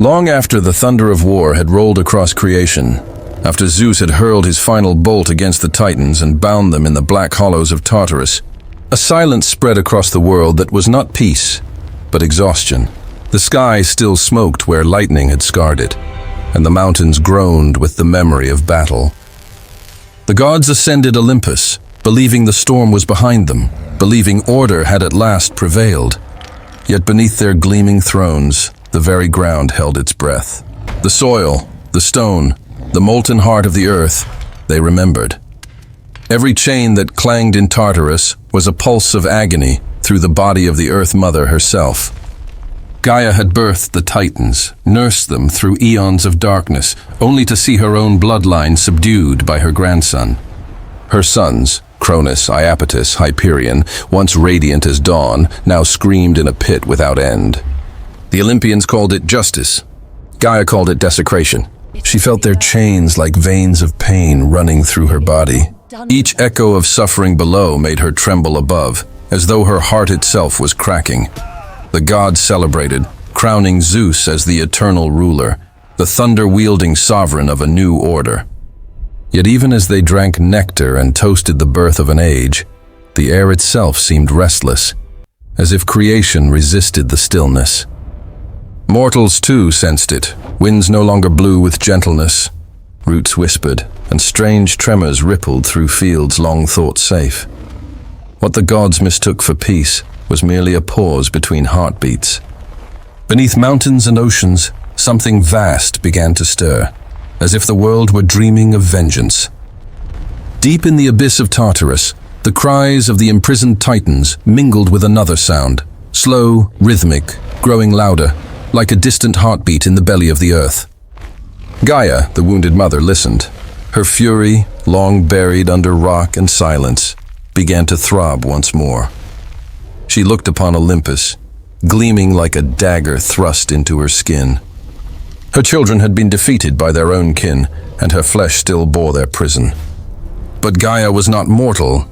Long after the thunder of war had rolled across creation, after Zeus had hurled his final bolt against the Titans and bound them in the black hollows of Tartarus, a silence spread across the world that was not peace, but exhaustion. The sky still smoked where lightning had scarred it, and the mountains groaned with the memory of battle. The gods ascended Olympus, believing the storm was behind them, believing order had at last prevailed. Yet beneath their gleaming thrones, the very ground held its breath. The soil, the stone, the molten heart of the earth, they remembered. Every chain that clanged in Tartarus was a pulse of agony through the body of the Earth Mother herself. Gaia had birthed the Titans, nursed them through eons of darkness, only to see her own bloodline subdued by her grandson. Her sons, Cronus, Iapetus, Hyperion, once radiant as dawn, now screamed in a pit without end. The Olympians called it justice. Gaia called it desecration. She felt their chains like veins of pain running through her body. Each echo of suffering below made her tremble above, as though her heart itself was cracking. The gods celebrated, crowning Zeus as the eternal ruler, the thunder-wielding sovereign of a new order. Yet even as they drank nectar and toasted the birth of an age, the air itself seemed restless, as if creation resisted the stillness. Mortals too sensed it. Winds no longer blew with gentleness. Roots whispered, and strange tremors rippled through fields long thought safe. What the gods mistook for peace was merely a pause between heartbeats. Beneath mountains and oceans, something vast began to stir, as if the world were dreaming of vengeance. Deep in the abyss of Tartarus, the cries of the imprisoned Titans mingled with another sound, slow, rhythmic, growing louder, like a distant heartbeat in the belly of the earth. Gaia, the wounded mother, listened. Her fury, long buried under rock and silence, began to throb once more. She looked upon Olympus, gleaming like a dagger thrust into her skin. Her children had been defeated by their own kin, and her flesh still bore their prison. But Gaia was not mortal,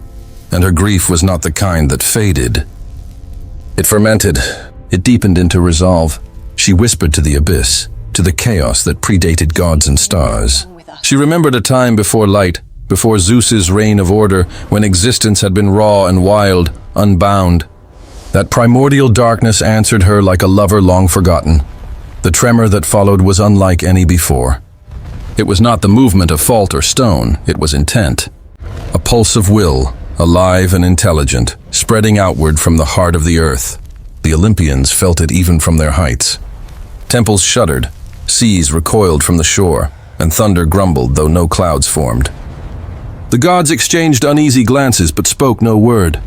and her grief was not the kind that faded. It fermented, it deepened into resolve. She whispered to the abyss, to the chaos that predated gods and stars. She remembered a time before light, before Zeus's reign of order, when existence had been raw and wild, unbound. That primordial darkness answered her like a lover long forgotten. The tremor that followed was unlike any before. It was not the movement of fault or stone, it was intent. A pulse of will, alive and intelligent, spreading outward from the heart of the earth. The Olympians felt it even from their heights. Temples shuddered, seas recoiled from the shore, and thunder grumbled though no clouds formed. The gods exchanged uneasy glances but spoke no word.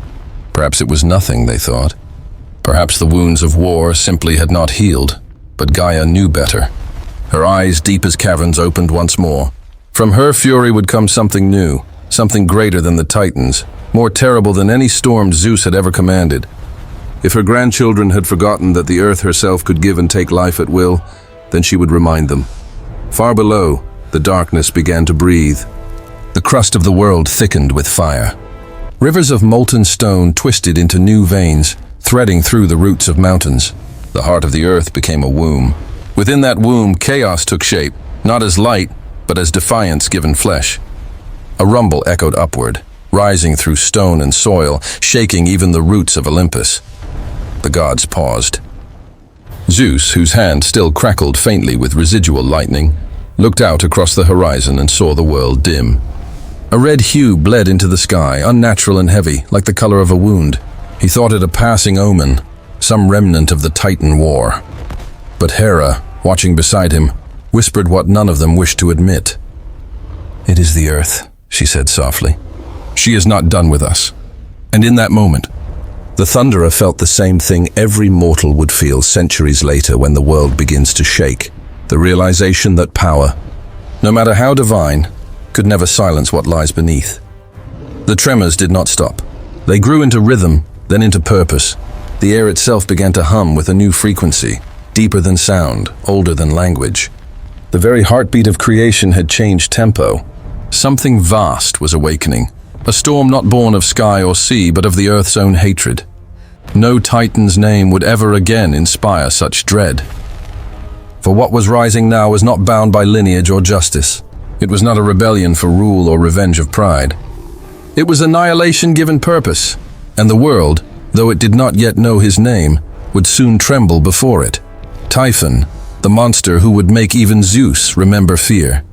Perhaps it was nothing, they thought. Perhaps the wounds of war simply had not healed. But Gaia knew better. Her eyes, deep as caverns, opened once more. From her fury would come something new, something greater than the Titans, more terrible than any storm Zeus had ever commanded. If her grandchildren had forgotten that the earth herself could give and take life at will, then she would remind them. Far below, the darkness began to breathe. The crust of the world thickened with fire. Rivers of molten stone twisted into new veins, threading through the roots of mountains. The heart of the earth became a womb. Within that womb, chaos took shape, not as light, but as defiance given flesh. A rumble echoed upward, rising through stone and soil, shaking even the roots of Olympus. The gods paused. Zeus, whose hand still crackled faintly with residual lightning, looked out across the horizon and saw the world dim. A red hue bled into the sky, unnatural and heavy, like the color of a wound. He thought it a passing omen, some remnant of the Titan war. But Hera, watching beside him, whispered what none of them wished to admit. "It is the earth," she said softly. "She is not done with us." And in that moment, the Thunderer felt the same thing every mortal would feel centuries later when the world begins to shake. The realization that power, no matter how divine, could never silence what lies beneath. The tremors did not stop. They grew into rhythm, then into purpose. The air itself began to hum with a new frequency, deeper than sound, older than language. The very heartbeat of creation had changed tempo. Something vast was awakening, a storm not born of sky or sea, but of the earth's own hatred. No Titan's name would ever again inspire such dread. For what was rising now was not bound by lineage or justice. It was not a rebellion for rule or revenge of pride. It was annihilation given purpose, and the world, though it did not yet know his name, would soon tremble before it. Typhon, the monster who would make even Zeus remember fear.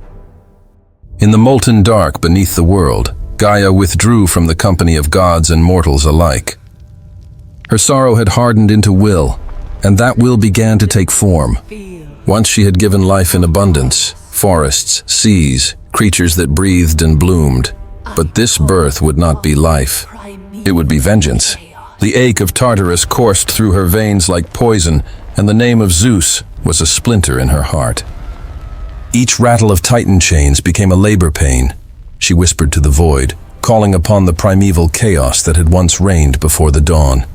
In the molten dark beneath the world, Gaia withdrew from the company of gods and mortals alike. Her sorrow had hardened into will, and that will began to take form. Once she had given life in abundance, forests, seas, creatures that breathed and bloomed. But this birth would not be life. It would be vengeance. The ache of Tartarus coursed through her veins like poison, and the name of Zeus was a splinter in her heart. Each rattle of Titan chains became a labor pain. She whispered to the void, calling upon the primeval chaos that had once reigned before the dawn.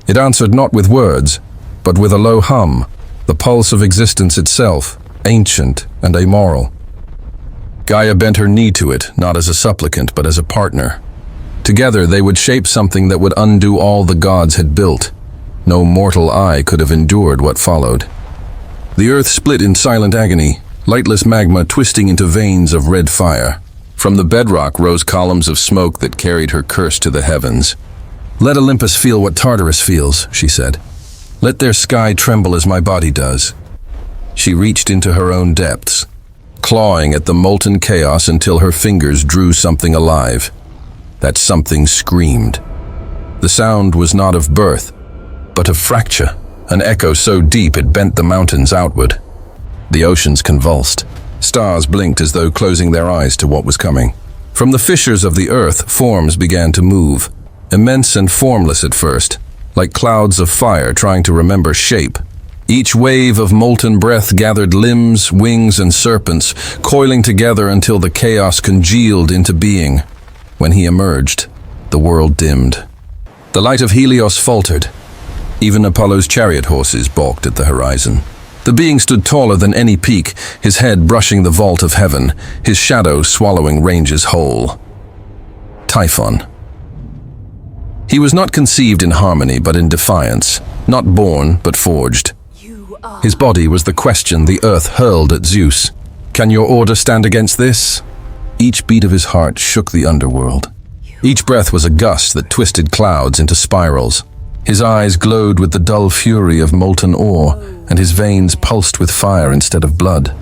It answered not with words, but with a low hum, the pulse of existence itself, ancient and amoral. Gaia bent her knee to it, not as a supplicant, but as a partner. Together they would shape something that would undo all the gods had built. No mortal eye could have endured what followed. The earth split in silent agony, lightless magma twisting into veins of red fire. From the bedrock rose columns of smoke that carried her curse to the heavens. "Let Olympus feel what Tartarus feels," she said. "Let their sky tremble as my body does." She reached into her own depths, clawing at the molten chaos until her fingers drew something alive. That something screamed. The sound was not of birth, but of fracture, an echo so deep it bent the mountains outward. The oceans convulsed. Stars blinked as though closing their eyes to what was coming. From the fissures of the earth, forms began to move, immense and formless at first, like clouds of fire trying to remember shape. Each wave of molten breath gathered limbs, wings, and serpents, coiling together until the chaos congealed into being. When he emerged, the world dimmed. The light of Helios faltered. Even Apollo's chariot horses balked at the horizon. The being stood taller than any peak, his head brushing the vault of heaven, his shadow swallowing ranges whole. Typhon. He was not conceived in harmony, but in defiance, not born, but forged. His body was the question the earth hurled at Zeus. Can your order stand against this? Each beat of his heart shook the underworld. Each breath was a gust that twisted clouds into spirals. His eyes glowed with the dull fury of molten ore, and his veins pulsed with fire instead of blood.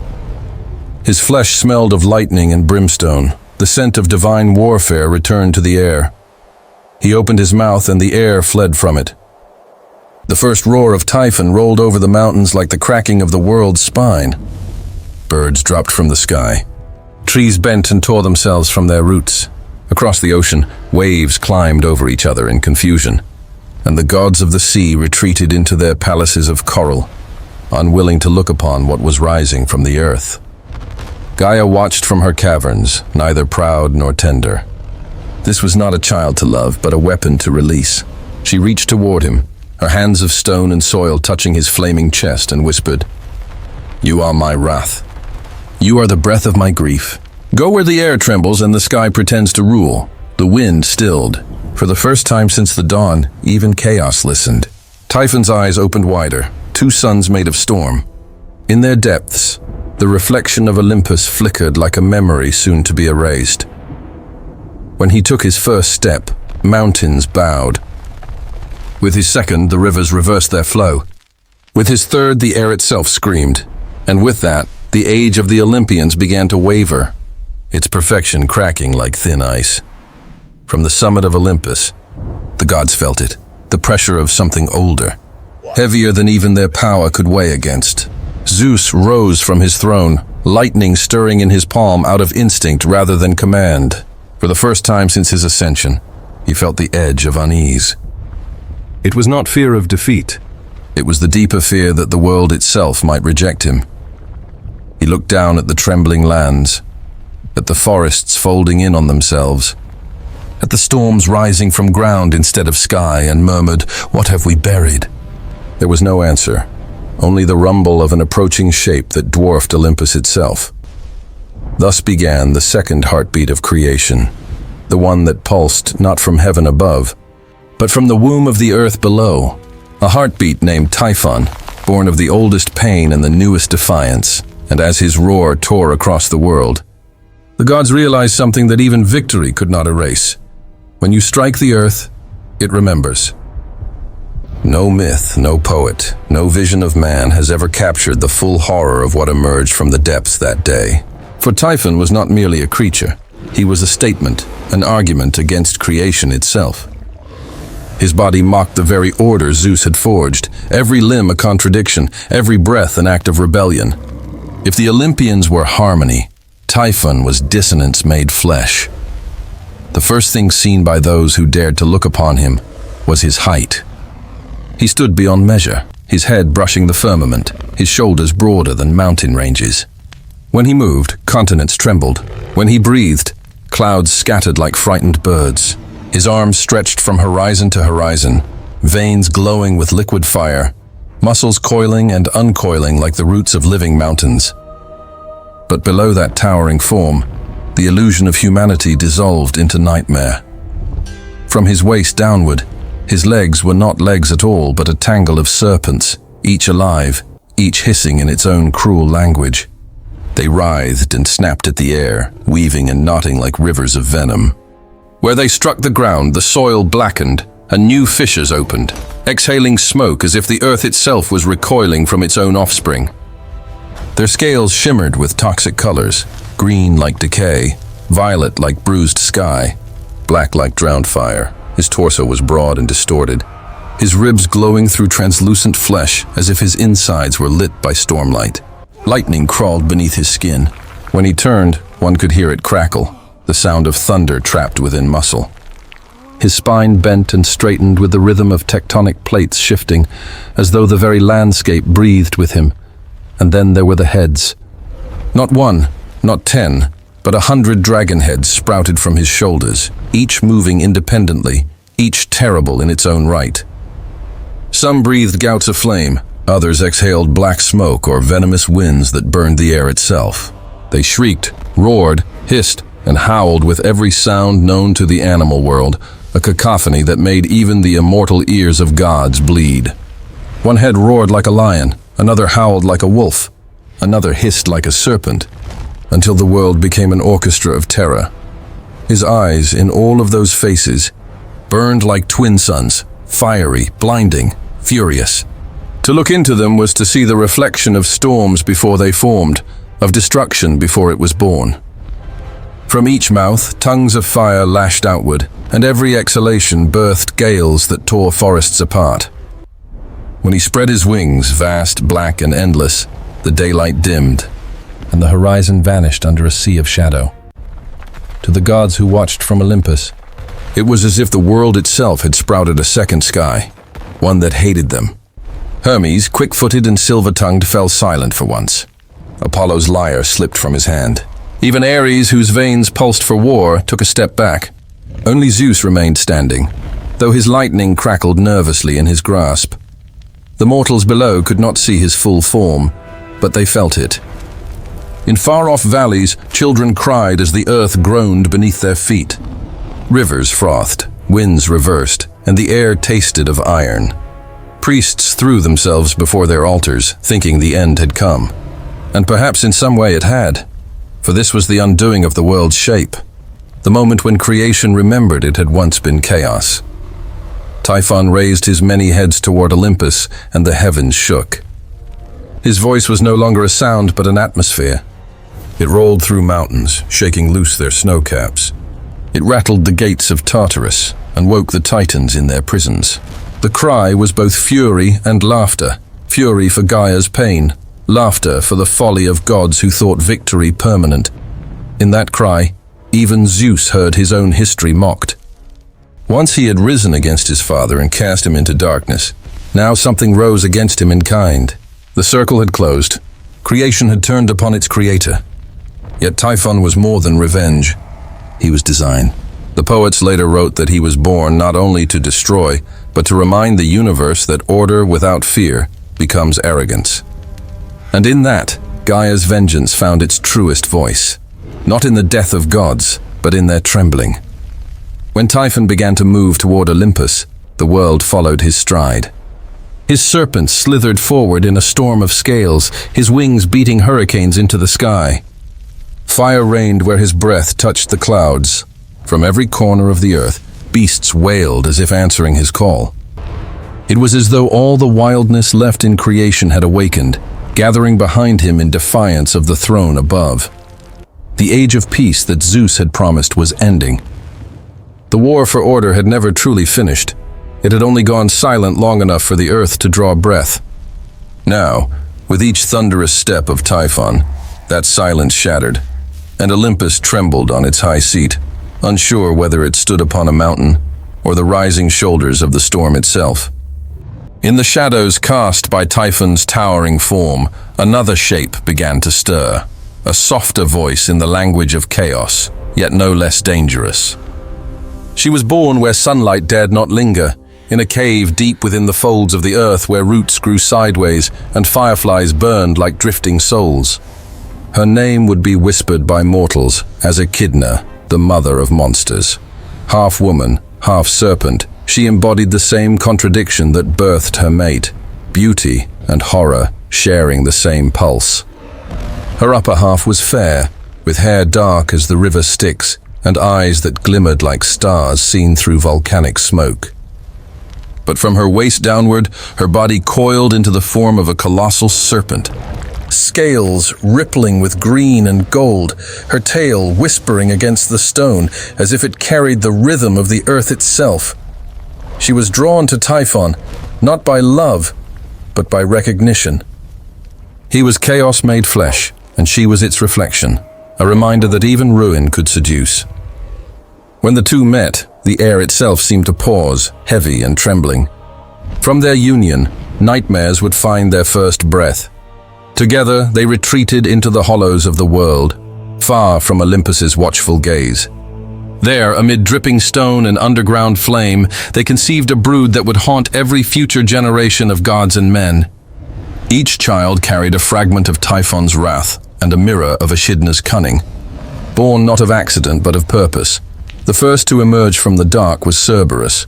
His flesh smelled of lightning and brimstone. The scent of divine warfare returned to the air. He opened his mouth and the air fled from it. The first roar of Typhon rolled over the mountains like the cracking of the world's spine. Birds dropped from the sky. Trees bent and tore themselves from their roots. Across the ocean, waves climbed over each other in confusion, and the gods of the sea retreated into their palaces of coral, unwilling to look upon what was rising from the earth. Gaia watched from her caverns, neither proud nor tender. This was not a child to love, but a weapon to release. She reached toward him, her hands of stone and soil touching his flaming chest, and whispered, "You are my wrath. You are the breath of my grief. Go where the air trembles and the sky pretends to rule." The wind stilled. For the first time since the dawn, even chaos listened. Typhon's eyes opened wider, two suns made of storm. In their depths, the reflection of Olympus flickered like a memory soon to be erased. When he took his first step, mountains bowed. With his second, the rivers reversed their flow. With his third, the air itself screamed. And with that, the age of the Olympians began to waver, its perfection cracking like thin ice. From the summit of Olympus, the gods felt it, the pressure of something older, heavier than even their power could weigh against. Zeus rose from his throne, lightning stirring in his palm out of instinct rather than command. For the first time since his ascension, he felt the edge of unease. It was not fear of defeat. It was the deeper fear that the world itself might reject him. He looked down at the trembling lands, at the forests folding in on themselves, at the storms rising from ground instead of sky, and murmured, "What have we buried?" There was no answer, only the rumble of an approaching shape that dwarfed Olympus itself. Thus began the second heartbeat of creation, the one that pulsed not from heaven above, but from the womb of the earth below, a heartbeat named Typhon, born of the oldest pain and the newest defiance, and as his roar tore across the world, the gods realized something that even victory could not erase. When you strike the earth, it remembers. No myth, no poet, no vision of man has ever captured the full horror of what emerged from the depths that day. For Typhon was not merely a creature. He was a statement, an argument against creation itself. His body mocked the very order Zeus had forged, every limb a contradiction, every breath an act of rebellion. If the Olympians were harmony, Typhon was dissonance made flesh. The first thing seen by those who dared to look upon him was his height. He stood beyond measure, his head brushing the firmament, his shoulders broader than mountain ranges. When he moved, continents trembled. When he breathed, clouds scattered like frightened birds. His arms stretched from horizon to horizon, veins glowing with liquid fire, muscles coiling and uncoiling like the roots of living mountains. But below that towering form, the illusion of humanity dissolved into nightmare. From his waist downward, his legs were not legs at all, but a tangle of serpents, each alive, each hissing in its own cruel language. They writhed and snapped at the air, weaving and knotting like rivers of venom. Where they struck the ground, the soil blackened, and new fissures opened, exhaling smoke as if the earth itself was recoiling from its own offspring. Their scales shimmered with toxic colors, green like decay, violet like bruised sky, black like drowned fire. His torso was broad and distorted, his ribs glowing through translucent flesh as if his insides were lit by stormlight. Lightning crawled beneath his skin. When he turned, one could hear it crackle, the sound of thunder trapped within muscle. His spine bent and straightened with the rhythm of tectonic plates shifting, as though the very landscape breathed with him. And then there were the heads. Not one, not 10, but 100 dragon heads sprouted from his shoulders, each moving independently, each terrible in its own right. Some breathed gouts of flame, others exhaled black smoke or venomous winds that burned the air itself. They shrieked, roared, hissed, and howled with every sound known to the animal world, a cacophony that made even the immortal ears of gods bleed. One head roared like a lion, another howled like a wolf, another hissed like a serpent, until the world became an orchestra of terror. His eyes, in all of those faces, burned like twin suns, fiery, blinding, furious. To look into them was to see the reflection of storms before they formed, of destruction before it was born. From each mouth, tongues of fire lashed outward, and every exhalation birthed gales that tore forests apart. When he spread his wings, vast, black, and endless, the daylight dimmed, and the horizon vanished under a sea of shadow. To the gods who watched from Olympus, it was as if the world itself had sprouted a second sky, one that hated them. Hermes, quick-footed and silver-tongued, fell silent for once. Apollo's lyre slipped from his hand. Even Ares, whose veins pulsed for war, took a step back. Only Zeus remained standing, though his lightning crackled nervously in his grasp. The mortals below could not see his full form, but they felt it. In far-off valleys, children cried as the earth groaned beneath their feet. Rivers frothed, winds reversed, and the air tasted of iron. Priests threw themselves before their altars, thinking the end had come. And perhaps in some way it had, for this was the undoing of the world's shape, the moment when creation remembered it had once been chaos. Typhon raised his many heads toward Olympus, and the heavens shook. His voice was no longer a sound, but an atmosphere. It rolled through mountains, shaking loose their snow caps. It rattled the gates of Tartarus, and woke the Titans in their prisons. The cry was both fury and laughter, fury for Gaia's pain, laughter for the folly of gods who thought victory permanent. In that cry, even Zeus heard his own history mocked. Once he had risen against his father and cast him into darkness. Now something rose against him in kind. The circle had closed. Creation had turned upon its creator. Yet Typhon was more than revenge. He was design. The poets later wrote that he was born not only to destroy, but to remind the universe that order without fear becomes arrogance. And in that, Gaia's vengeance found its truest voice. Not in the death of gods, but in their trembling. When Typhon began to move toward Olympus, the world followed his stride. His serpent slithered forward in a storm of scales, his wings beating hurricanes into the sky. Fire rained where his breath touched the clouds. From every corner of the earth, beasts wailed as if answering his call. It was as though all the wildness left in creation had awakened, gathering behind him in defiance of the throne above. The age of peace that Zeus had promised was ending. The war for order had never truly finished. It had only gone silent long enough for the earth to draw breath. Now, with each thunderous step of Typhon, that silence shattered, and Olympus trembled on its high seat, unsure whether it stood upon a mountain or the rising shoulders of the storm itself. In the shadows cast by Typhon's towering form, another shape began to stir, a softer voice in the language of chaos, yet no less dangerous. She was born where sunlight dared not linger, in a cave deep within the folds of the earth where roots grew sideways and fireflies burned like drifting souls. Her name would be whispered by mortals as Echidna, the mother of monsters. Half woman, half serpent, she embodied the same contradiction that birthed her mate, beauty and horror sharing the same pulse. Her upper half was fair, with hair dark as the river Styx and eyes that glimmered like stars seen through volcanic smoke. But from her waist downward, her body coiled into the form of a colossal serpent. Scales rippling with green and gold, her tail whispering against the stone as if it carried the rhythm of the earth itself. She was drawn to Typhon, not by love, but by recognition. He was chaos made flesh, and she was its reflection, a reminder that even ruin could seduce. When the two met, the air itself seemed to pause, heavy and trembling. From their union, nightmares would find their first breath. Together, they retreated into the hollows of the world, far from Olympus's watchful gaze. There, amid dripping stone and underground flame, they conceived a brood that would haunt every future generation of gods and men. Each child carried a fragment of Typhon's wrath and a mirror of Echidna's cunning. Born not of accident but of purpose, the first to emerge from the dark was Cerberus,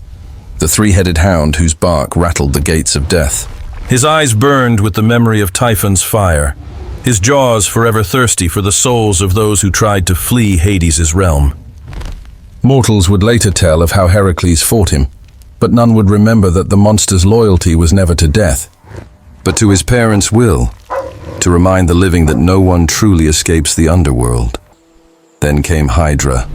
the three-headed hound whose bark rattled the gates of death. His eyes burned with the memory of Typhon's fire, his jaws forever thirsty for the souls of those who tried to flee Hades' realm. Mortals would later tell of how Heracles fought him, but none would remember that the monster's loyalty was never to death, but to his parents' will, to remind the living that no one truly escapes the underworld. Then came Hydra,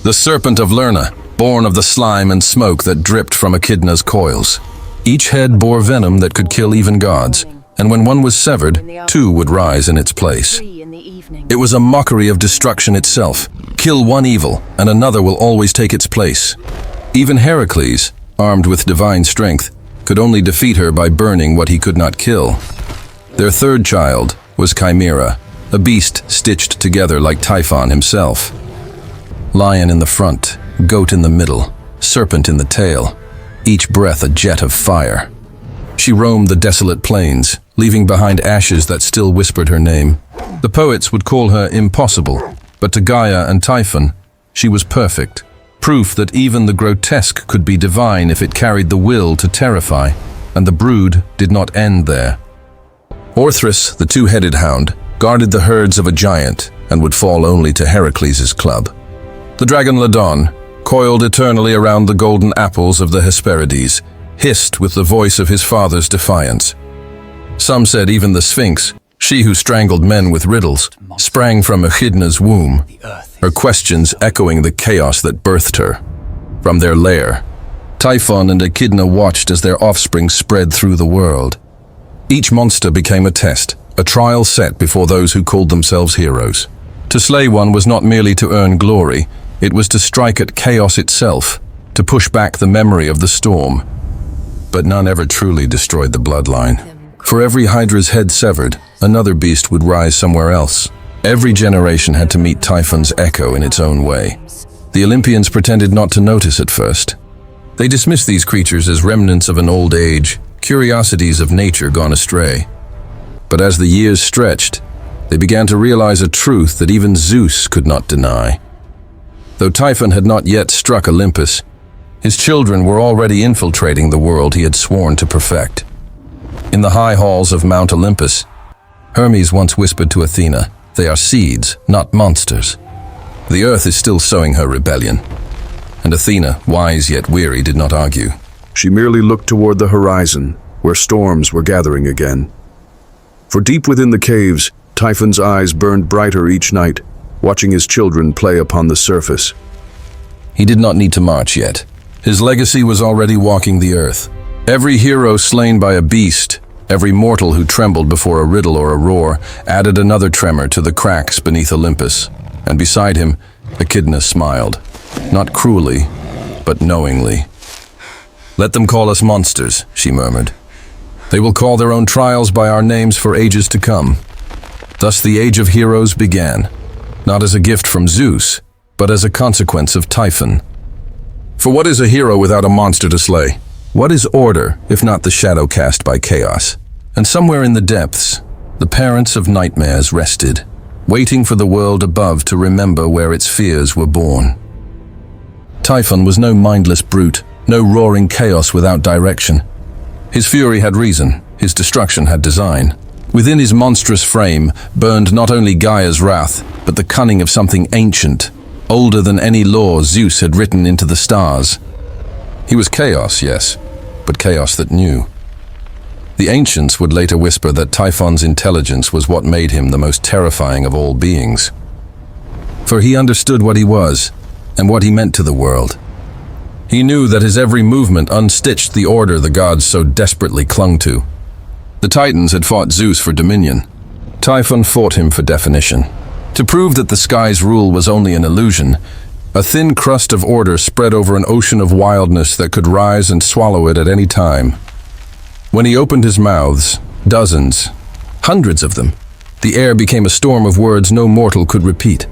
the serpent of Lerna, born of the slime and smoke that dripped from Echidna's coils. Each head bore venom that could kill even gods, and when one was severed, two would rise in its place. It was a mockery of destruction itself. Kill one evil, and another will always take its place. Even Heracles, armed with divine strength, could only defeat her by burning what he could not kill. Their third child was Chimera, a beast stitched together like Typhon himself. Lion in the front, goat in the middle, serpent in the tail, each breath a jet of fire. She roamed the desolate plains, leaving behind ashes that still whispered her name. The poets would call her impossible, but to Gaia and Typhon, she was perfect, proof that even the grotesque could be divine if it carried the will to terrify, and the brood did not end there. Orthrus, the two-headed hound, guarded the herds of a giant and would fall only to Heracles' club. The dragon Ladon, coiled eternally around the golden apples of the Hesperides, hissed with the voice of his father's defiance. Some said even the Sphinx, she who strangled men with riddles, sprang from Echidna's womb, her questions echoing the chaos that birthed her. From their lair, Typhon and Echidna watched as their offspring spread through the world. Each monster became a test, a trial set before those who called themselves heroes. To slay one was not merely to earn glory, it was to strike at chaos itself, to push back the memory of the storm. But none ever truly destroyed the bloodline. For every Hydra's head severed, another beast would rise somewhere else. Every generation had to meet Typhon's echo in its own way. The Olympians pretended not to notice at first. They dismissed these creatures as remnants of an old age, curiosities of nature gone astray. But as the years stretched, they began to realize a truth that even Zeus could not deny. Though Typhon had not yet struck Olympus, his children were already infiltrating the world he had sworn to perfect. In the high halls of Mount Olympus, Hermes once whispered to Athena, "They are seeds, not monsters." The earth is still sowing her rebellion. And Athena, wise yet weary, did not argue. She merely looked toward the horizon, where storms were gathering again. For deep within the caves, Typhon's eyes burned brighter each night, watching his children play upon the surface. He did not need to march yet. His legacy was already walking the earth. Every hero slain by a beast, every mortal who trembled before a riddle or a roar, added another tremor to the cracks beneath Olympus. And beside him, Echidna smiled. Not cruelly, but knowingly. "Let them call us monsters," she murmured. "They will call their own trials by our names for ages to come." Thus the Age of Heroes began, not as a gift from Zeus, but as a consequence of Typhon. For what is a hero without a monster to slay? What is order, if not the shadow cast by chaos? And somewhere in the depths, the parents of nightmares rested, waiting for the world above to remember where its fears were born. Typhon was no mindless brute, no roaring chaos without direction. His fury had reason, his destruction had design. Within his monstrous frame burned not only Gaia's wrath, but the cunning of something ancient, older than any law Zeus had written into the stars. He was chaos, yes, but chaos that knew. The ancients would later whisper that Typhon's intelligence was what made him the most terrifying of all beings. For he understood what he was, and what he meant to the world. He knew that his every movement unstitched the order the gods so desperately clung to. The Titans had fought Zeus for dominion. Typhon fought him for definition. To prove that the sky's rule was only an illusion, a thin crust of order spread over an ocean of wildness that could rise and swallow it at any time. When he opened his mouths, dozens, hundreds of them, the air became a storm of words no mortal could repeat.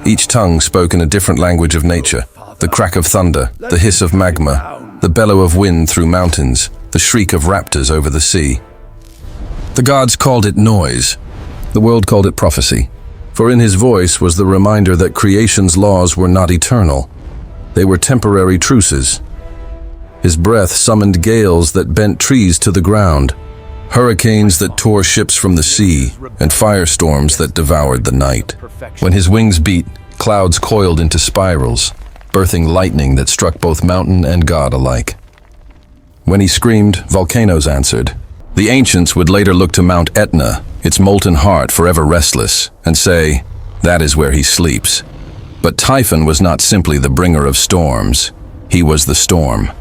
Each tongue spoke in a different language of nature, the crack of thunder, the hiss of magma, the bellow of wind through mountains, the shriek of raptors over the sea. The gods called it noise. The world called it prophecy. For in his voice was the reminder that creation's laws were not eternal. They were temporary truces. His breath summoned gales that bent trees to the ground, hurricanes that tore ships from the sea, and firestorms that devoured the night. When his wings beat, clouds coiled into spirals, birthing lightning that struck both mountain and god alike. When he screamed, volcanoes answered. The ancients would later look to Mount Etna, its molten heart forever restless, and say, "That is where he sleeps." But Typhon was not simply the bringer of storms. He was the storm.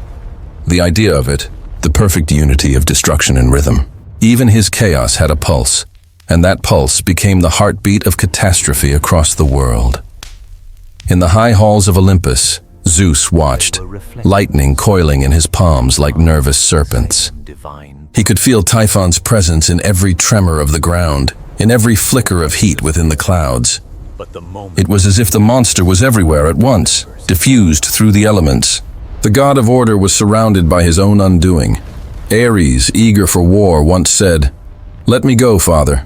The idea of it, the perfect unity of destruction and rhythm. Even his chaos had a pulse, and that pulse became the heartbeat of catastrophe across the world. In the high halls of Olympus, Zeus watched, lightning coiling in his palms like nervous serpents. He could feel Typhon's presence in every tremor of the ground, in every flicker of heat within the clouds. It was as if the monster was everywhere at once, diffused through the elements. The god of order was surrounded by his own undoing. Ares, eager for war, once said, "Let me go, Father.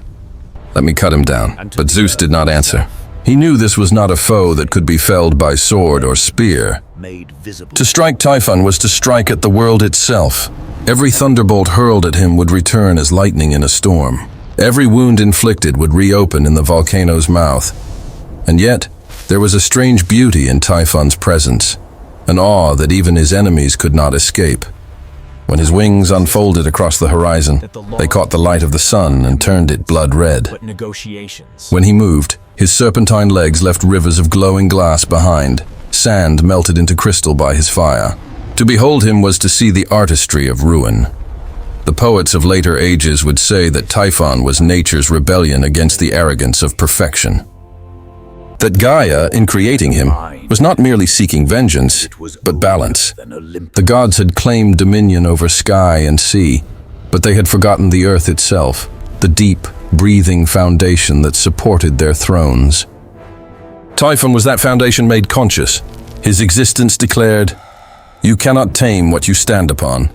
Let me cut him down." But Zeus did not answer. He knew this was not a foe that could be felled by sword or spear. To strike Typhon was to strike at the world itself. Every thunderbolt hurled at him would return as lightning in a storm. Every wound inflicted would reopen in the volcano's mouth. And yet, there was a strange beauty in Typhon's presence, an awe that even his enemies could not escape. When his wings unfolded across the horizon, they caught the light of the sun and turned it blood red. When he moved, his serpentine legs left rivers of glowing glass behind. Sand melted into crystal by his fire. To behold him was to see the artistry of ruin. The poets of later ages would say that Typhon was nature's rebellion against the arrogance of perfection. That Gaia, in creating him, was not merely seeking vengeance, but balance. The gods had claimed dominion over sky and sea, but they had forgotten the earth itself, the deep, breathing foundation that supported their thrones. Typhon was that foundation made conscious. His existence declared, "You cannot tame what you stand upon."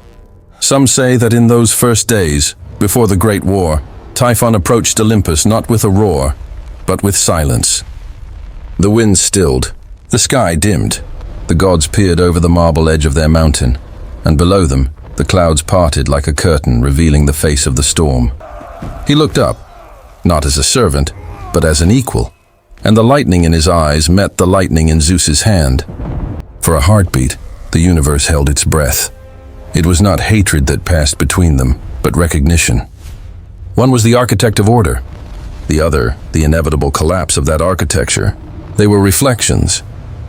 Some say that in those first days, before the Great War, Typhon approached Olympus not with a roar, but with silence. The wind stilled, the sky dimmed, the gods peered over the marble edge of their mountain, and below them, The clouds parted like a curtain, revealing the face of the storm. He looked up, not as a servant, but as an equal, and the lightning in his eyes met the lightning in Zeus's hand. For a heartbeat, the universe held its breath. It was not hatred that passed between them, but recognition. One was the architect of order, the other, the inevitable collapse of that architecture. They were reflections,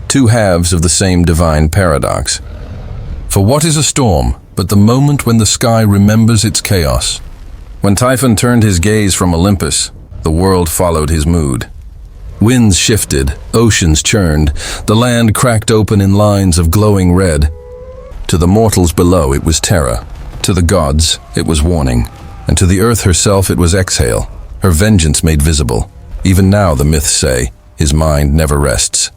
two halves of the same divine paradox. For what is a storm but the moment when the sky remembers its chaos? When Typhon turned his gaze from Olympus, the world followed his mood. Winds shifted, oceans churned, the land cracked open in lines of glowing red. To the mortals below it was terror, to the gods it was warning, and to the earth herself it was exhale, her vengeance made visible. Even now, the myths say, his mind never rests.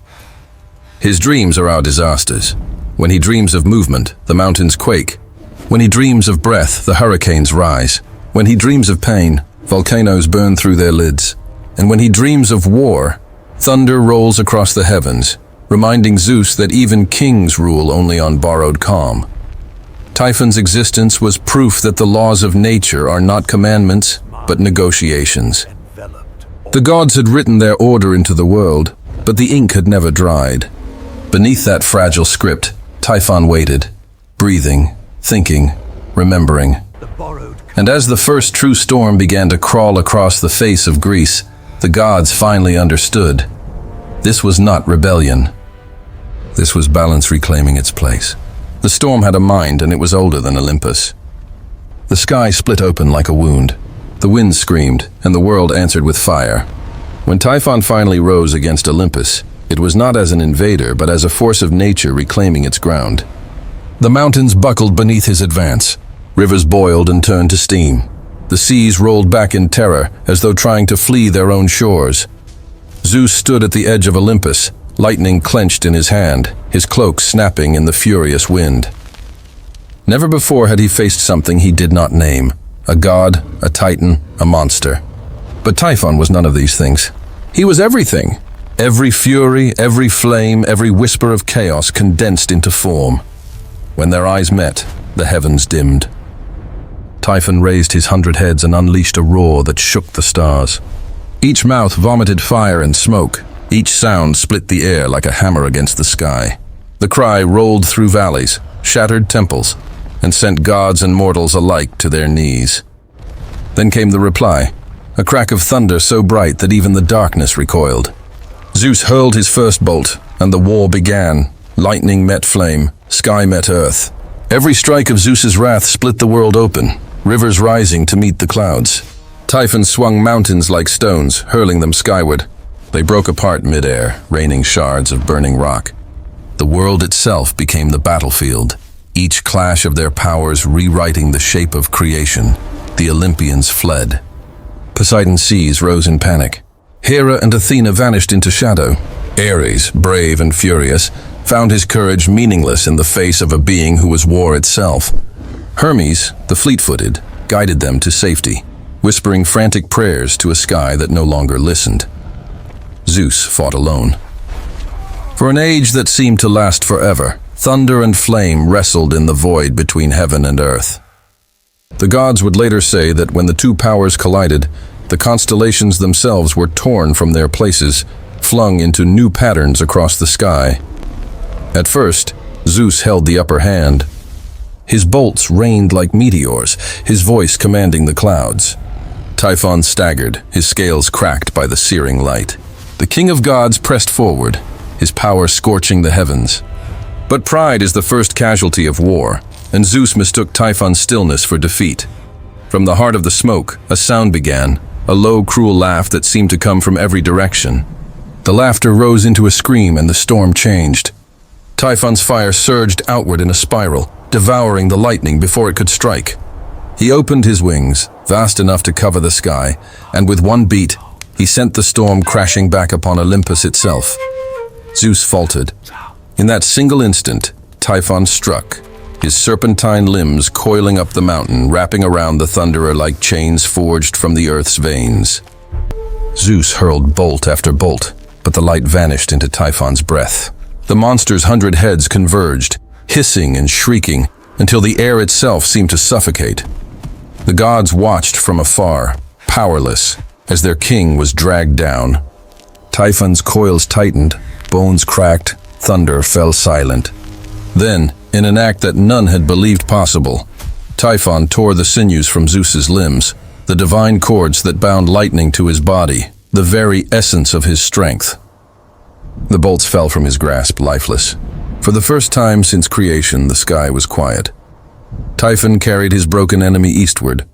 His dreams are our disasters. When he dreams of movement, the mountains quake. When he dreams of breath, the hurricanes rise. When he dreams of pain, volcanoes burn through their lids. And when he dreams of war, thunder rolls across the heavens, reminding Zeus that even kings rule only on borrowed calm. Typhon's existence was proof that the laws of nature are not commandments, but negotiations. The gods had written their order into the world, but the ink had never dried. Beneath that fragile script, Typhon waited, breathing, thinking, remembering. And as the first true storm began to crawl across the face of Greece, the gods finally understood. This was not rebellion. This was balance reclaiming its place. The storm had a mind, and it was older than Olympus. The sky split open like a wound. The wind screamed, and the world answered with fire. When Typhon finally rose against Olympus, it was not as an invader, but as a force of nature reclaiming its ground. The mountains buckled beneath his advance. Rivers boiled and turned to steam. The seas rolled back in terror, as though trying to flee their own shores. Zeus stood at the edge of Olympus, lightning clenched in his hand, his cloak snapping in the furious wind. Never before had he faced something he did not name. A god, a titan, a monster. But Typhon was none of these things. He was everything. Every fury, every flame, every whisper of chaos condensed into form. When their eyes met, the heavens dimmed. Typhon raised his 100 heads and unleashed a roar that shook the stars. Each mouth vomited fire and smoke. Each sound split the air like a hammer against the sky. The cry rolled through valleys, shattered temples, and sent gods and mortals alike to their knees. Then came the reply, a crack of thunder so bright that even the darkness recoiled. Zeus hurled his first bolt, and the war began. Lightning met flame, sky met earth. Every strike of Zeus's wrath split the world open, rivers rising to meet the clouds. Typhon swung mountains like stones, hurling them skyward. They broke apart mid-air, raining shards of burning rock. The world itself became the battlefield, each clash of their powers rewriting the shape of creation. The Olympians fled. Poseidon's seas rose in panic. Hera and Athena vanished into shadow. Ares, brave and furious, found his courage meaningless in the face of a being who was war itself. Hermes, the fleet-footed, guided them to safety, whispering frantic prayers to a sky that no longer listened. Zeus fought alone. For an age that seemed to last forever, thunder and flame wrestled in the void between heaven and earth. The gods would later say that when the two powers collided, the constellations themselves were torn from their places, flung into new patterns across the sky. At first, Zeus held the upper hand. His bolts rained like meteors, his voice commanding the clouds. Typhon staggered, his scales cracked by the searing light. The king of gods pressed forward, his power scorching the heavens. But pride is the first casualty of war, and Zeus mistook Typhon's stillness for defeat. From the heart of the smoke, a sound began, a low, cruel laugh that seemed to come from every direction. The laughter rose into a scream, and the storm changed. Typhon's fire surged outward in a spiral, devouring the lightning before it could strike. He opened his wings, vast enough to cover the sky, and with one beat, he sent the storm crashing back upon Olympus itself. Zeus faltered. In that single instant, Typhon struck, his serpentine limbs coiling up the mountain, wrapping around the thunderer like chains forged from the earth's veins. Zeus hurled bolt after bolt, but the light vanished into Typhon's breath. The monster's 100 heads converged, hissing and shrieking, until the air itself seemed to suffocate. The gods watched from afar, powerless, as their king was dragged down. Typhon's coils tightened, bones cracked, thunder fell silent. Then, in an act that none had believed possible, Typhon tore the sinews from Zeus's limbs, the divine cords that bound lightning to his body, the very essence of his strength. The bolts fell from his grasp, lifeless. For the first time since creation, the sky was quiet. Typhon carried his broken enemy eastward,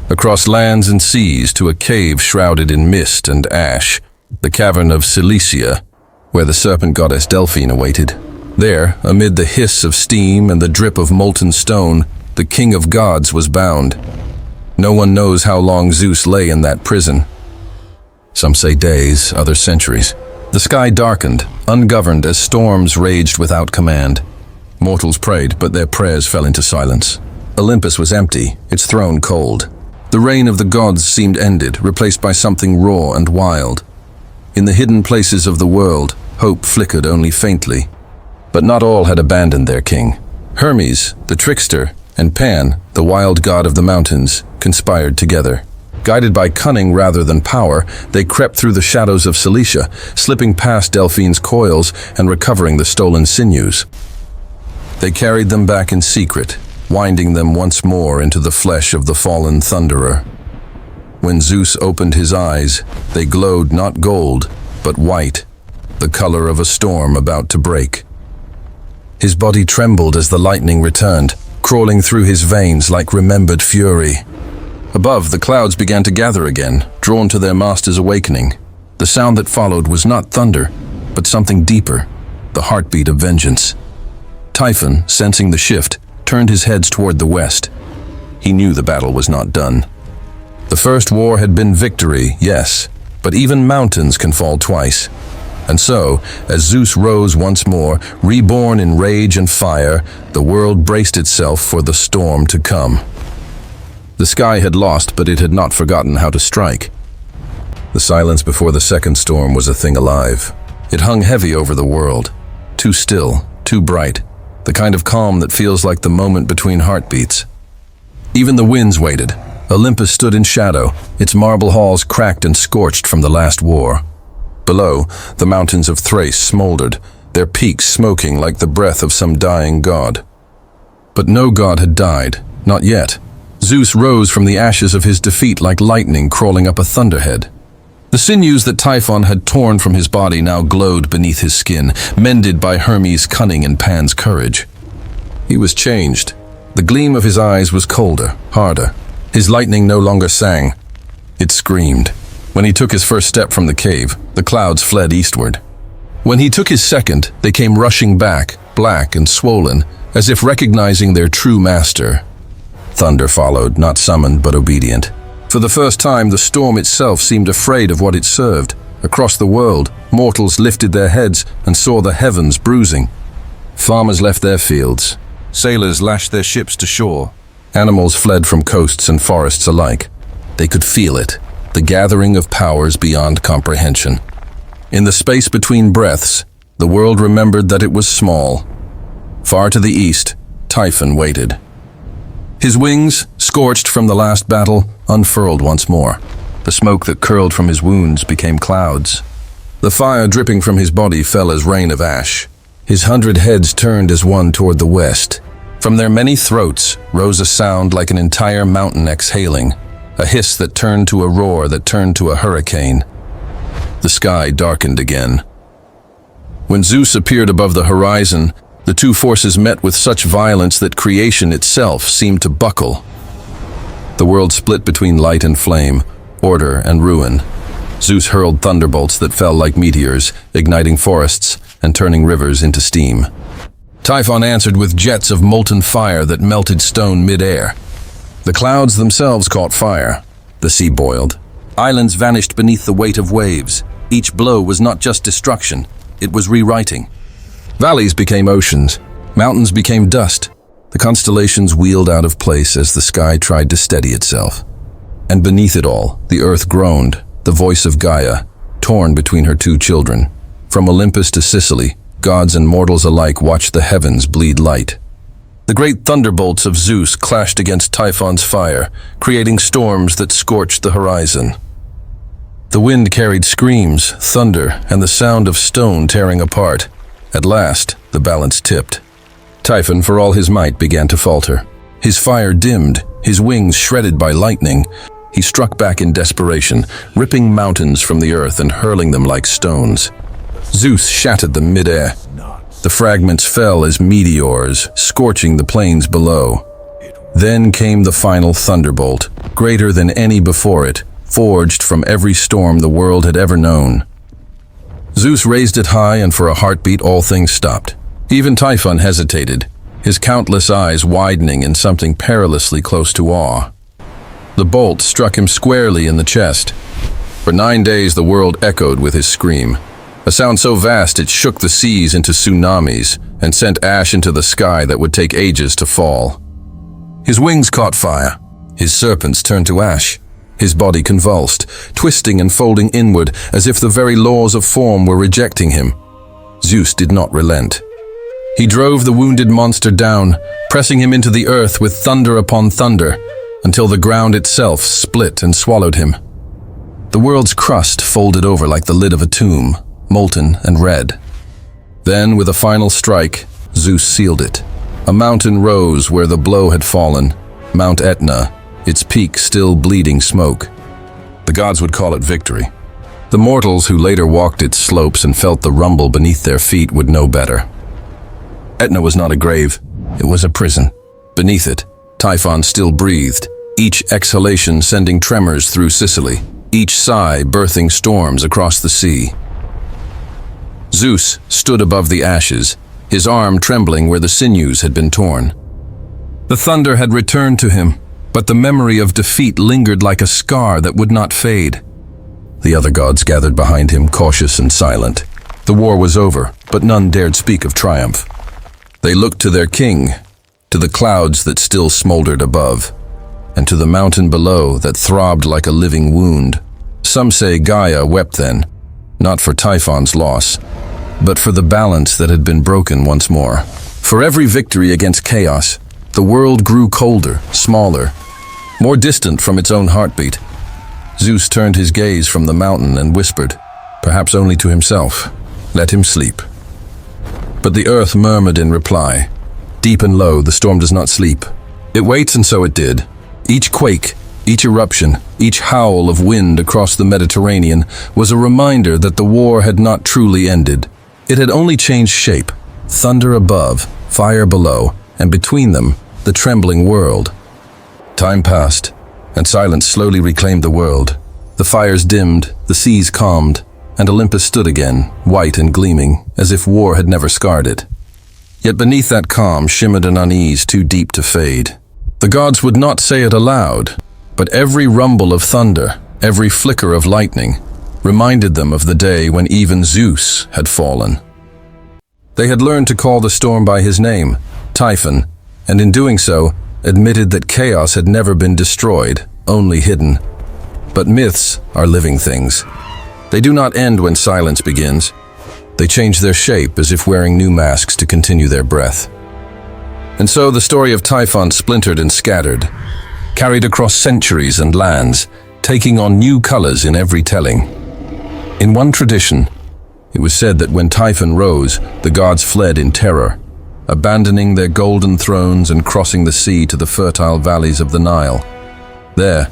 across lands and seas to a cave shrouded in mist and ash, the cavern of Cilicia, where the serpent goddess Delphine awaited. There, amid the hiss of steam and the drip of molten stone, the king of gods was bound. No one knows how long Zeus lay in that prison. Some say days, others centuries. The sky darkened, ungoverned as storms raged without command. Mortals prayed, but their prayers fell into silence. Olympus was empty, its throne cold. The reign of the gods seemed ended, replaced by something raw and wild. In the hidden places of the world, hope flickered only faintly. But not all had abandoned their king. Hermes, the trickster, and Pan, the wild god of the mountains, conspired together. Guided by cunning rather than power, they crept through the shadows of Cilicia, slipping past Delphine's coils and recovering the stolen sinews. They carried them back in secret, winding them once more into the flesh of the fallen thunderer. When Zeus opened his eyes, they glowed not gold, but white, the color of a storm about to break. His body trembled as the lightning returned, crawling through his veins like remembered fury. Above, the clouds began to gather again, drawn to their master's awakening. The sound that followed was not thunder, but something deeper, the heartbeat of vengeance. Typhon, sensing the shift, turned his heads toward the west. He knew the battle was not done. The first war had been victory, yes, but even mountains can fall twice. And so, as Zeus rose once more, reborn in rage and fire, the world braced itself for the storm to come. The sky had lost, but it had not forgotten how to strike. The silence before the second storm was a thing alive. It hung heavy over the world, too still, too bright, the kind of calm that feels like the moment between heartbeats. Even the winds waited. Olympus stood in shadow, its marble halls cracked and scorched from the last war. Below, the mountains of Thrace smoldered, their peaks smoking like the breath of some dying god. But no god had died, not yet. Zeus rose from the ashes of his defeat like lightning crawling up a thunderhead. The sinews that Typhon had torn from his body now glowed beneath his skin, mended by Hermes' cunning and Pan's courage. He was changed. The gleam of his eyes was colder, harder. His lightning no longer sang. It screamed. When he took his first step from the cave, the clouds fled eastward. When he took his second, they came rushing back, black and swollen, as if recognizing their true master. Thunder followed, not summoned but obedient. For the first time, the storm itself seemed afraid of what it served. Across the world, mortals lifted their heads and saw the heavens bruising. Farmers left their fields. Sailors lashed their ships to shore. Animals fled from coasts and forests alike. They could feel it, the gathering of powers beyond comprehension. In the space between breaths, the world remembered that it was small. Far to the east, Typhon waited. His wings, scorched from the last battle, unfurled once more. The smoke that curled from his wounds became clouds. The fire dripping from his body fell as rain of ash. His 100 heads turned as one toward the west. From their many throats rose a sound like an entire mountain exhaling, a hiss that turned to a roar that turned to a hurricane. The sky darkened again. When Zeus appeared above the horizon, the two forces met with such violence that creation itself seemed to buckle. The world split between light and flame, order and ruin. Zeus hurled thunderbolts that fell like meteors, igniting forests and turning rivers into steam. Typhon answered with jets of molten fire that melted stone mid-air. The clouds themselves caught fire. The sea boiled. Islands vanished beneath the weight of waves. Each blow was not just destruction, it was rewriting. Valleys became oceans. Mountains became dust. The constellations wheeled out of place as the sky tried to steady itself. And beneath it all, the earth groaned, the voice of Gaia, torn between her two children. From Olympus to Sicily, gods and mortals alike watched the heavens bleed light. The great thunderbolts of Zeus clashed against Typhon's fire, creating storms that scorched the horizon. The wind carried screams, thunder, and the sound of stone tearing apart. At last, the balance tipped. Typhon, for all his might, began to falter. His fire dimmed, his wings shredded by lightning. He struck back in desperation, ripping mountains from the earth and hurling them like stones. Zeus shattered them mid-air. The fragments fell as meteors, scorching the plains below. Then came the final thunderbolt, greater than any before it, forged from every storm the world had ever known. Zeus raised it high, and for a heartbeat all things stopped. Even Typhon hesitated, his countless eyes widening in something perilously close to awe. The bolt struck him squarely in the chest. For 9 days the world echoed with his scream, a sound so vast it shook the seas into tsunamis and sent ash into the sky that would take ages to fall. His wings caught fire, his serpents turned to ash. His body convulsed, twisting and folding inward as if the very laws of form were rejecting him. Zeus did not relent. He drove the wounded monster down, pressing him into the earth with thunder upon thunder, until the ground itself split and swallowed him. The world's crust folded over like the lid of a tomb, molten and red. Then, with a final strike, Zeus sealed it. A mountain rose where the blow had fallen, Mount Etna, its peak still bleeding smoke. The gods would call it victory. The mortals who later walked its slopes and felt the rumble beneath their feet would know better. Etna was not a grave, it was a prison. Beneath it, Typhon still breathed, each exhalation sending tremors through Sicily, each sigh birthing storms across the sea. Zeus stood above the ashes, his arm trembling where the sinews had been torn. The thunder had returned to him, but the memory of defeat lingered like a scar that would not fade. The other gods gathered behind him, cautious and silent. The war was over, but none dared speak of triumph. They looked to their king, to the clouds that still smoldered above, and to the mountain below that throbbed like a living wound. Some say Gaia wept then, not for Typhon's loss, but for the balance that had been broken once more. For every victory against chaos, the world grew colder, smaller, more distant from its own heartbeat. Zeus turned his gaze from the mountain and whispered, perhaps only to himself, "Let him sleep." But the earth murmured in reply, "Deep and low, the storm does not sleep. It waits," and so it did. Each quake, each eruption, each howl of wind across the Mediterranean was a reminder that the war had not truly ended. It had only changed shape, thunder above, fire below, and between them, the trembling world. Time passed, and silence slowly reclaimed the world. The fires dimmed, the seas calmed, and Olympus stood again, white and gleaming, as if war had never scarred it. Yet beneath that calm shimmered an unease too deep to fade. The gods would not say it aloud, but every rumble of thunder, every flicker of lightning, reminded them of the day when even Zeus had fallen. They had learned to call the storm by his name, Typhon, and in doing so, admitted that chaos had never been destroyed, only hidden. But myths are living things. They do not end when silence begins. They change their shape as if wearing new masks to continue their breath. And so the story of Typhon splintered and scattered, carried across centuries and lands, taking on new colors in every telling. In one tradition, it was said that when Typhon rose, the gods fled in terror, abandoning their golden thrones and crossing the sea to the fertile valleys of the Nile. There,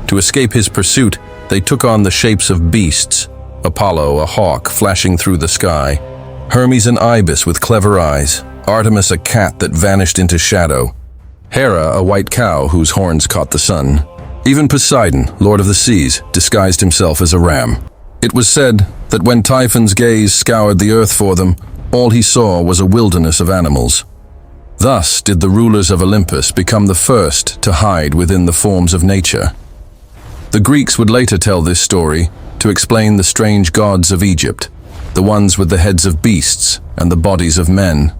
to escape his pursuit, they took on the shapes of beasts, Apollo, a hawk flashing through the sky, Hermes, an ibis with clever eyes, Artemis, a cat that vanished into shadow, Hera, a white cow whose horns caught the sun. Even Poseidon, lord of the seas, disguised himself as a ram. It was said that when Typhon's gaze scoured the earth for them, all he saw was a wilderness of animals. Thus did the rulers of Olympus become the first to hide within the forms of nature. The Greeks would later tell this story to explain the strange gods of Egypt, the ones with the heads of beasts and the bodies of men.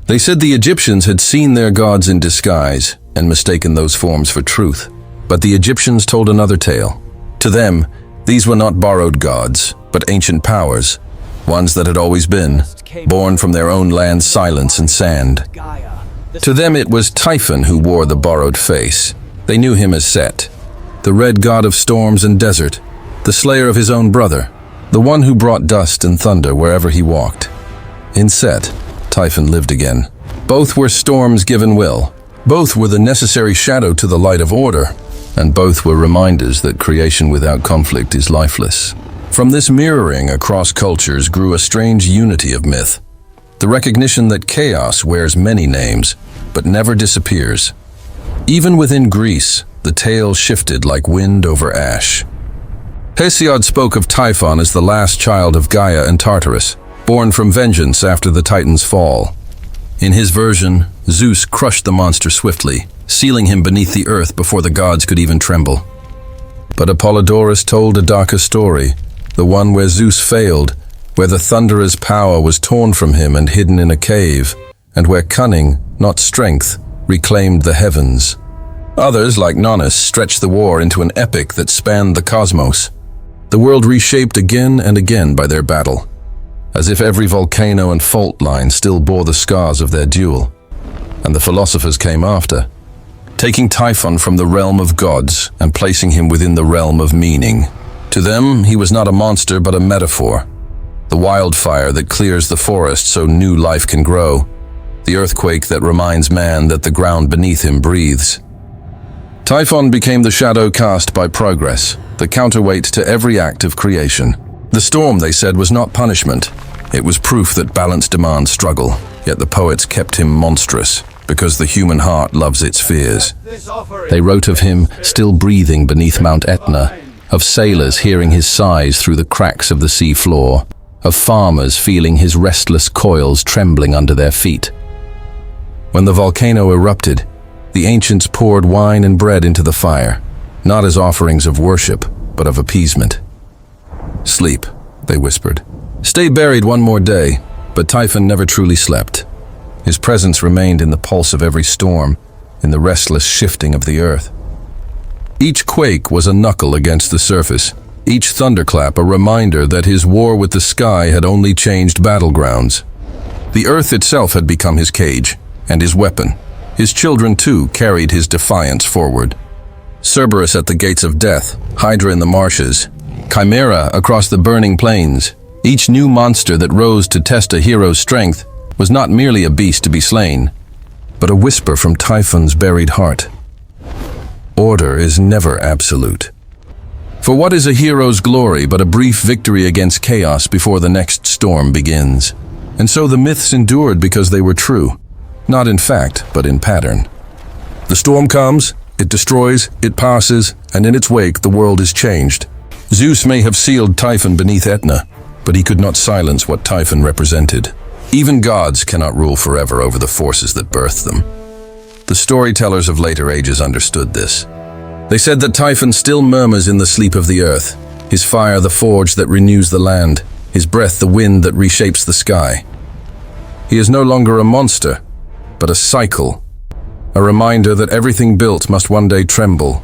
They said the Egyptians had seen their gods in disguise and mistaken those forms for truth. But the Egyptians told another tale. To them, these were not borrowed gods, but ancient powers, ones that had always been, born from their own land's silence and sand. To them it was Typhon who wore the borrowed face. They knew him as Set, the red god of storms and desert, the slayer of his own brother, the one who brought dust and thunder wherever he walked. In Set, Typhon lived again. Both were storms given will. Both were the necessary shadow to the light of order, and both were reminders that creation without conflict is lifeless. From this mirroring across cultures grew a strange unity of myth, the recognition that chaos wears many names, but never disappears. Even within Greece, the tale shifted like wind over ash. Hesiod spoke of Typhon as the last child of Gaia and Tartarus, born from vengeance after the Titan's fall. In his version, Zeus crushed the monster swiftly, sealing him beneath the earth before the gods could even tremble. But Apollodorus told a darker story, the one where Zeus failed, where the thunderer's power was torn from him and hidden in a cave, and where cunning, not strength, reclaimed the heavens. Others, like Nonnus, stretched the war into an epic that spanned the cosmos. The world reshaped again and again by their battle, as if every volcano and fault line still bore the scars of their duel. And the philosophers came after, taking Typhon from the realm of gods and placing him within the realm of meaning. To them, he was not a monster but a metaphor, the wildfire that clears the forest so new life can grow, the earthquake that reminds man that the ground beneath him breathes. Typhon became the shadow cast by progress, the counterweight to every act of creation. The storm, they said, was not punishment. It was proof that balance demands struggle, yet the poets kept him monstrous, because the human heart loves its fears. They wrote of him still breathing beneath Mount Etna, of sailors hearing his sighs through the cracks of the sea floor, of farmers feeling his restless coils trembling under their feet. When the volcano erupted, the ancients poured wine and bread into the fire, not as offerings of worship, but of appeasement. "Sleep," they whispered. "Stay buried one more day," but Typhon never truly slept. His presence remained in the pulse of every storm, in the restless shifting of the earth. Each quake was a knuckle against the surface, each thunderclap a reminder that his war with the sky had only changed battlegrounds. The earth itself had become his cage, and his weapon. His children, too, carried his defiance forward. Cerberus at the gates of death, Hydra in the marshes, Chimera across the burning plains. Each new monster that rose to test a hero's strength was not merely a beast to be slain, but a whisper from Typhon's buried heart. Order is never absolute. For what is a hero's glory but a brief victory against chaos before the next storm begins? And so the myths endured because they were true, not in fact, but in pattern. The storm comes, it destroys, it passes, and in its wake the world is changed. Zeus may have sealed Typhon beneath Etna, but he could not silence what Typhon represented. Even gods cannot rule forever over the forces that birthed them. The storytellers of later ages understood this. They said that Typhon still murmurs in the sleep of the earth, his fire the forge that renews the land, his breath the wind that reshapes the sky. He is no longer a monster, but a cycle, a reminder that everything built must one day tremble.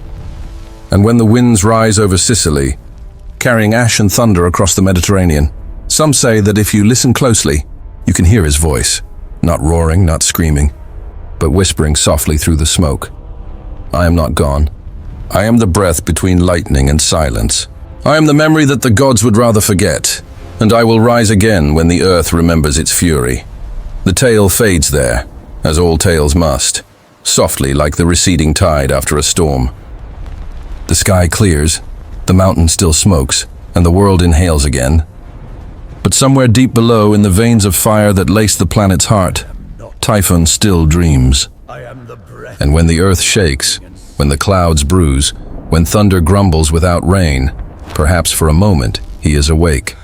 And when the winds rise over Sicily, carrying ash and thunder across the Mediterranean, some say that if you listen closely, you can hear his voice, not roaring, not screaming, but whispering softly through the smoke. I am not gone. I am the breath between lightning and silence. I am the memory that the gods would rather forget, and I will rise again when the earth remembers its fury. The tale fades there, as all tales must, softly like the receding tide after a storm. The sky clears, the mountain still smokes, and the world inhales again. But somewhere deep below, in the veins of fire that lace the planet's heart, Typhon still dreams. And when the earth shakes, when the clouds bruise, when thunder grumbles without rain, perhaps for a moment he is awake.